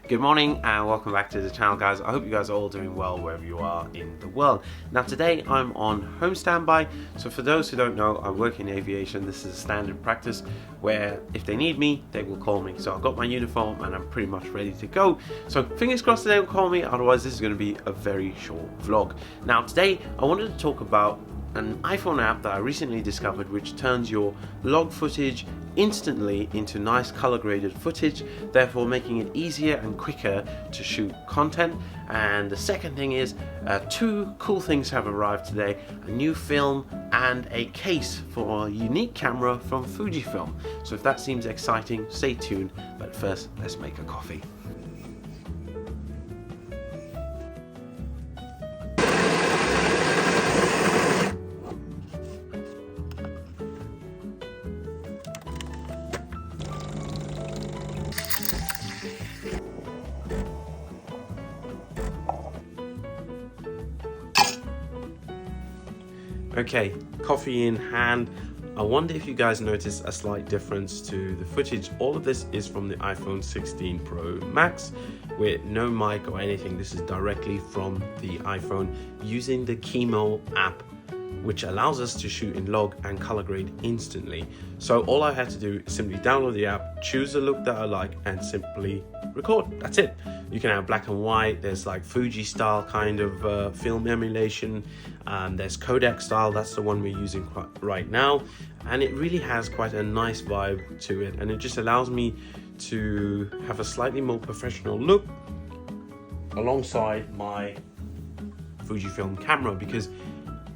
Good morning and welcome back to the channel, guys. I hope you guys are all doing well wherever you are in the world. Now today I'm on home standby, so for those who don't know, I work in aviation. This is a standard practice where if they need me, they will call me. So I've got my uniform and I'm pretty much ready to go. So fingers crossed they will call me, otherwise this is going to be a very short vlog. Now today I wanted to talk about an iPhone app that I recently discovered which turns your log footage instantly into nice color graded footage, therefore making it easier and quicker to shoot content. And the second thing is two cool things have arrived today: a new film and a case for a unique camera from Fujifilm. So if that seems exciting, stay tuned, but first let's make a coffee. Okay, coffee in hand. I wonder if you guys notice a slight difference to the footage. All of this is from the iPhone 16 Pro Max with no mic or anything. This is directly from the iPhone using the Kimo app, which allows us to shoot in log and color grade instantly. So all I had to do is simply download the app, choose the look that I like, and simply record. That's it. You can have black and white, there's like Fuji style kind of film emulation, there's Kodak style, that's the one we're using right now, and it really has quite a nice vibe to it, and it just allows me to have a slightly more professional look alongside my Fujifilm camera. Because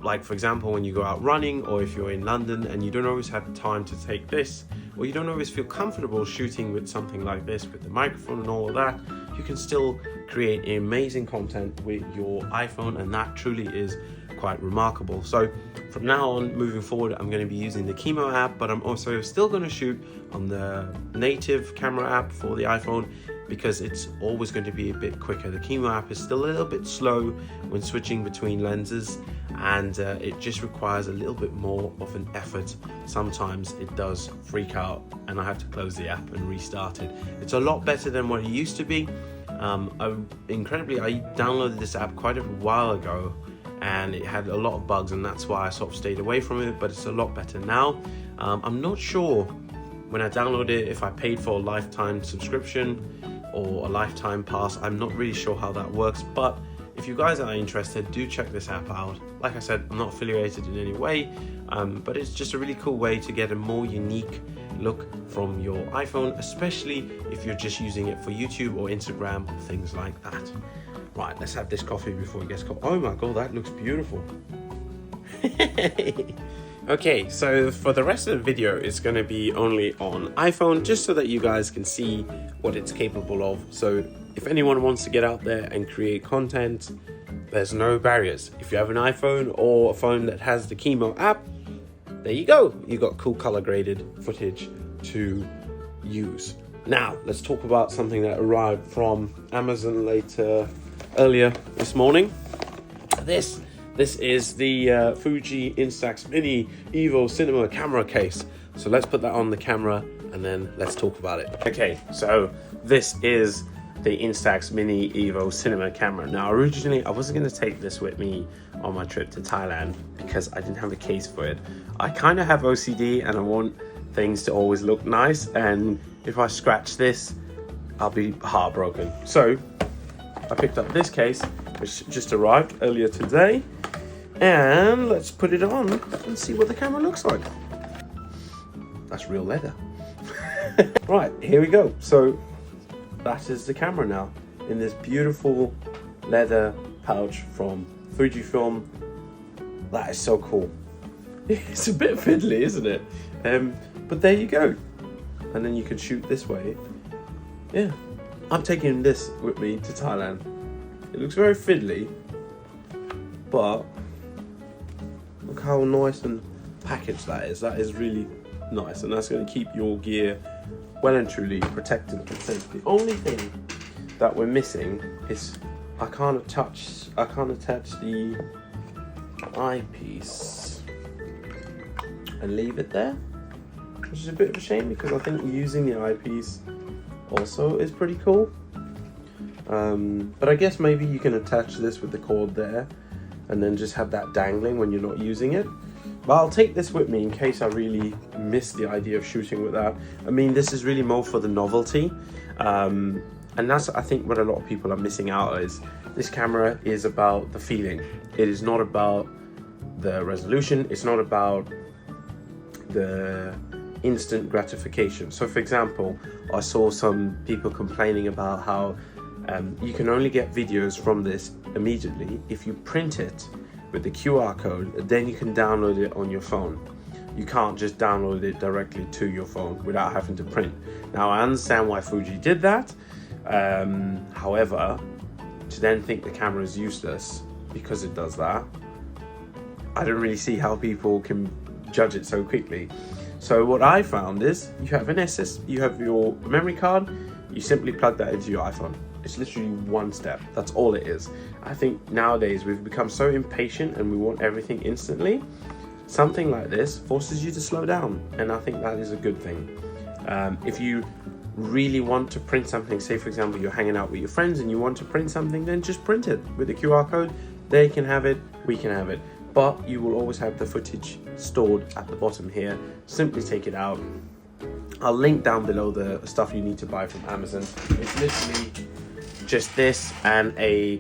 like for example, when you go out running, or if you're in London and you don't always have time to take this, or you don't always feel comfortable shooting with something like this with the microphone and all of that, you can still create amazing content with your iPhone, and that truly is quite remarkable. So from now on, moving forward, I'm going to be using the Kimo app, but I'm also still going to shoot on the native camera app for the iPhone, because it's always going to be a bit quicker. The Kimo app is still a little bit slow when switching between lenses, and it just requires a little bit more of an effort. Sometimes it does freak out and I have to close the app and restart it. It's a lot better than what it used to be. Incredibly, I downloaded this app quite a while ago and it had a lot of bugs, and that's why I sort of stayed away from it, but it's a lot better now. I'm not sure when I downloaded it if I paid for a lifetime subscription or a lifetime pass. I'm not really sure how that works, but if you guys are interested, do check this app out. Like I said, I'm not affiliated in any way, but it's just a really cool way to get a more unique look from your iPhone, especially if you're just using it for YouTube or Instagram, things like that. Right, let's have this coffee before it gets cold. Oh my god, that looks beautiful. Okay, so for the rest of the video, it's going to be only on iPhone, just so that you guys can see what it's capable of. So if anyone wants to get out there and create content, there's no barriers. If you have an iPhone or a phone that has the Kimo app, there you go. You got cool color graded footage to use. Now, let's talk about something that arrived from Amazon earlier this morning. This is the Fuji Instax Mini Evo Cinema camera case. So let's put that on the camera and then let's talk about it. Okay, so this is the Instax Mini Evo Cinema camera. Now originally I wasn't going to take this with me on my trip to Thailand because I didn't have a case for it. I kind of have OCD and I want things to always look nice, and if I scratch this I'll be heartbroken. So I picked up this case which just arrived earlier today, and let's put it on and see what the camera looks like. That's real leather. Right, here we go. So that is the camera now in this beautiful leather pouch from Fujifilm. That is so cool. It's a bit fiddly, isn't it? But there you go. And then you can shoot this way. Yeah, I'm taking this with me to Thailand. It looks very fiddly, but look how nice and packaged that is. That is really nice, and that's going to keep your gear well and truly protected and safe. The only thing that we're missing is I can't attach the eyepiece and leave it there, which is a bit of a shame because I think using the eyepiece also is pretty cool. But I guess maybe you can attach this with the cord there and then just have that dangling when you're not using it. But I'll take this with me in case I really miss the idea of shooting with that. I mean, this is really more for the novelty. And that's, I think, what a lot of people are missing out is this camera is about the feeling. It is not about the resolution. It's not about the instant gratification. So for example, I saw some people complaining about how you can only get videos from this immediately if you print it with the QR code, then you can download it on your phone. You can't just download it directly to your phone without having to print. Now I understand why Fuji did that. However, to then think the camera is useless because it does that, I don't really see how people can judge it so quickly. So what I found is you have your memory card, you simply plug that into your iPhone. It's literally one step. That's all it is. I think nowadays we've become so impatient and we want everything instantly. Something like this forces you to slow down, and I think that is a good thing. If you really want to print something, say for example you're hanging out with your friends and you want to print something, then just print it with the QR code. They can have it, we can have it. But you will always have the footage stored at the bottom here. Simply take it out. I'll link down below the stuff you need to buy from Amazon. It's literally just this and a,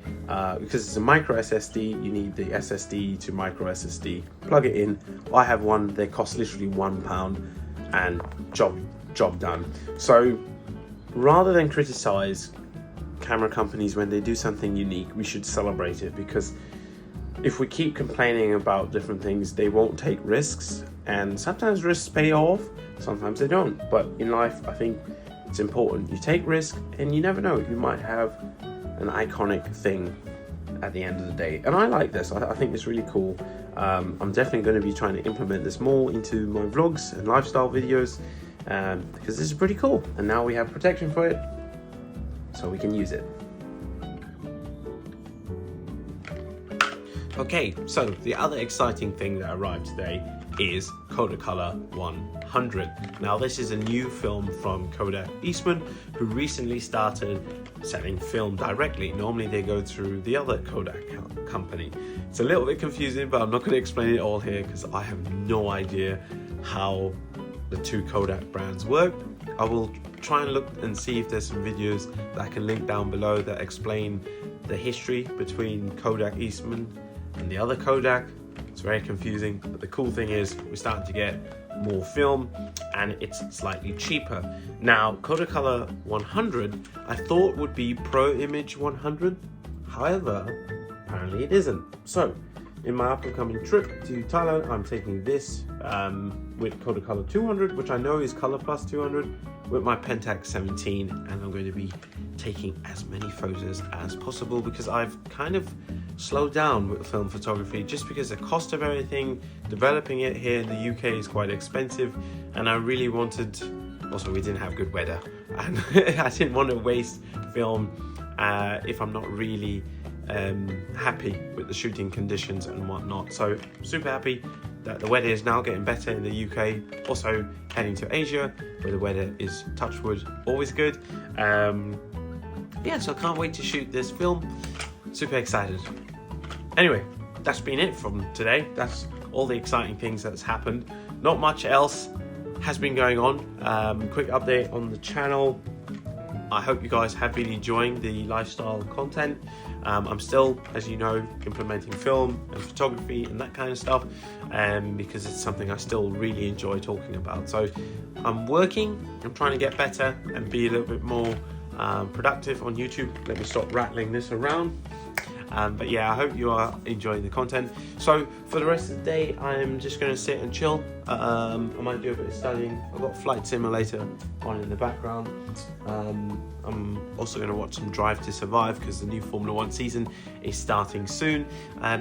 because it's a micro SSD, you need the SSD to micro SSD. Plug it in. I have one, they cost literally £1 and job done. So rather than criticize camera companies when they do something unique, we should celebrate it, because if we keep complaining about different things, they won't take risks, and sometimes risks pay off, sometimes they don't. But in life, I think it's important. You take risks and you never know, you might have an iconic thing at the end of the day. And I like this, I think it's really cool. I'm definitely going to be trying to implement this more into my vlogs and lifestyle videos, because this is pretty cool. And now we have protection for it, so we can use it. Okay, so the other exciting thing that arrived today is Kodacolor 100. Now this is a new film from Kodak Eastman, who recently started selling film directly. Normally they go through the other Kodak company. It's a little bit confusing, but I'm not going to explain it all here because I have no idea how the two Kodak brands work. I will try and look and see if there's some videos that I can link down below that explain the history between Kodak Eastman and the other Kodak. It's very confusing, but the cool thing is we're starting to get more film and it's slightly cheaper. Now Kodacolor 100 I thought would be Pro Image 100, however apparently it isn't. So in my up and coming trip to Thailand, I'm taking this with Kodacolor 200, which I know is Color Plus 200, with my Pentax 17, and I'm going to be taking as many photos as possible because I've kind of slowed down with film photography just because the cost of everything, developing it here in the UK is quite expensive, and I really wanted, also we didn't have good weather, and I didn't want to waste film if I'm not really happy with the shooting conditions and whatnot. So super happy that the weather is now getting better in the UK. Also heading to Asia where the weather is, touch wood, always good. Yeah, so I can't wait to shoot this film. Super excited. Anyway, that's been it from today. That's all the exciting things that's happened. Not much else has been going on. Quick update on the channel. I hope you guys have been enjoying the lifestyle content. I'm still, as you know, implementing film and photography and that kind of stuff, because it's something I still really enjoy talking about. So I'm trying to get better and be a little bit more productive on YouTube. Let me stop rattling this around. But yeah, I hope you are enjoying the content. So for the rest of the day, I'm just going to sit and chill. I might do a bit of studying. I've got Flight Simulator on in the background. I'm also going to watch some Drive to Survive because the new Formula 1 season is starting soon.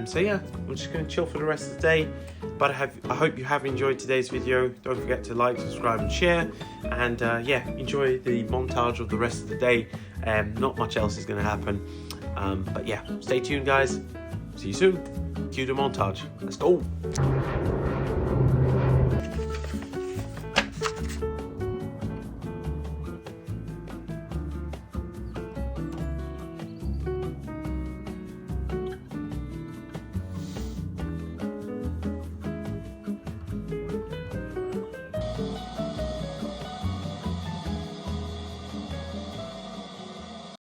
So yeah, I'm just going to chill for the rest of the day. But I hope you have enjoyed today's video. Don't forget to like, subscribe and share. And yeah, enjoy the montage of the rest of the day. Not much else is going to happen. But yeah, stay tuned guys. See you soon. Cue the montage. Let's go.